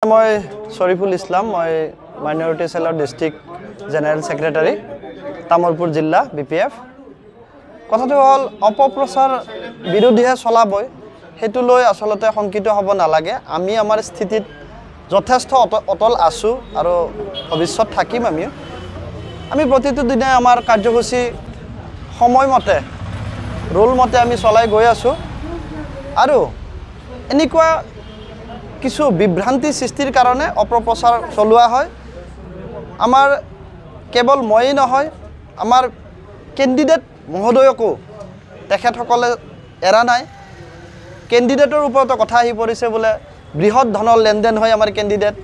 মই শৰীফুল ইসলাম মই minority সেলৰ district general secretary Tamulpur জিলা বিপিএফ কথাটো হল অপপ্ৰচাৰ বিৰোধীহে চলাবই হেতু লৈ আসলতে সংকিত হ'ব নালাগে আমি আমাৰ স্থিতিত যথেষ্ট অটল আছো আৰু ভৱিষ্যত থাকিম আমি প্ৰতিটো দিনে আমাৰ কাৰ্যসূচী সময়মতে ৰোল মতে আমি চলাই গৈ আছো আৰু এনেকুৱা কিছু বিভ্ৰান্তি সৃষ্টিৰ কাৰণে অপপ্ৰচাৰ চলোৱা হয় আমাৰ কেৱল ময়েই নহয় আমাৰ কেণ্ডিডেট মহোদয়কো তেখেতসকলে এৰা নাই কেণ্ডিডেটৰ ওপৰত কথা আহি পৰিছে বোলে বৃহৎ ধনৰ লেনদেন হয় আমাৰ কেণ্ডিডেট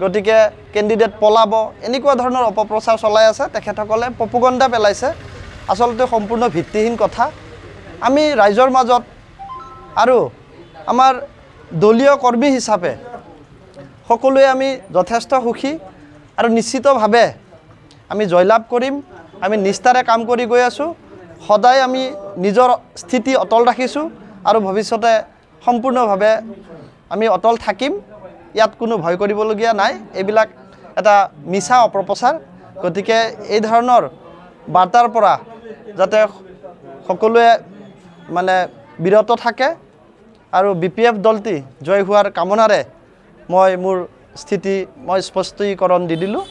গতিকে কেণ্ডিডেট পলাব এনেকুৱা ধৰণৰ অপপ্ৰচাৰ চলাই আছে তেখেতসকলে প্ৰপগণ্ডা পেলাইছে আসলতে সম্পূৰ্ণ ভিত্তিহীন কথা আমি ৰাইজৰ মাজত আৰু আমাৰ দলীয় কৰ্মী হিচাপে সকলোৱে আমি যথেষ্ট সুখী আৰু নিশ্চিতভাৱে আমি জয়লাভ কৰিম আমি নিষ্ঠাৰে কাম কৰি গৈ আছো সদায় আমি নিজৰ স্থিতি অটল ৰাখিছো আৰু ভৱিষ্যতে সম্পূৰ্ণভাৱে আমি অটল থাকিম ইয়াত কোনো ভয় কৰিবলগীয়া নাই এইবিলাক এটা মিছা অপপ্ৰচাৰ গতিকে এই ধৰণৰ বাৰ্তাৰ পৰা যাতে সকলোৱে মানে বিৰত থাকে আৰু বিপিএফ দলটি জয় হোৱাৰ কামনাৰে মই মোৰ স্থিতি মই স্পষ্টীকৰণ দি দিলোঁ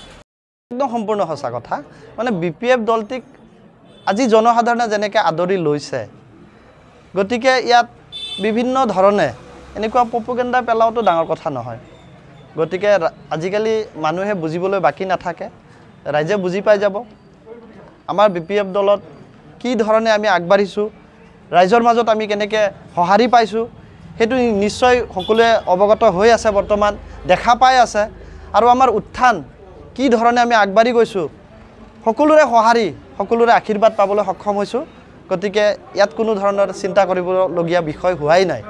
একদম সম্পূৰ্ণ সঁচা কথা মানে বিপিএফ দলটিক আজি জনসাধাৰণে যেনেকৈ আদৰি লৈছে গতিকে ইয়াত বিভিন্ন ধৰণে এনেকুৱা প্ৰপগণ্ডা পেলাওটো ডাঙৰ কথা নহয় গতিকে আজিকালি মানুহে বুজিবলৈ বাকি নাথাকে ৰাইজে বুজি পাই যাব আমাৰ বিপিএফ দলত কি ধৰণে আমি আগবাঢ়িছোঁ ৰাইজৰ মাজত আমি কেনেকৈ সঁহাৰি পাইছোঁ সেইটো নিশ্চয় সকলোৱে অৱগত হৈ আছে বৰ্তমান দেখা পাই আছে আৰু আমাৰ উত্থান কি ধৰণে আমি আগবাঢ়ি গৈছোঁ সকলোৰে সঁহাৰি সকলোৰে আশীৰ্বাদ পাবলৈ সক্ষম হৈছোঁ গতিকে ইয়াত কোনো ধৰণৰ চিন্তা কৰিবলগীয়া বিষয় হোৱাই নাই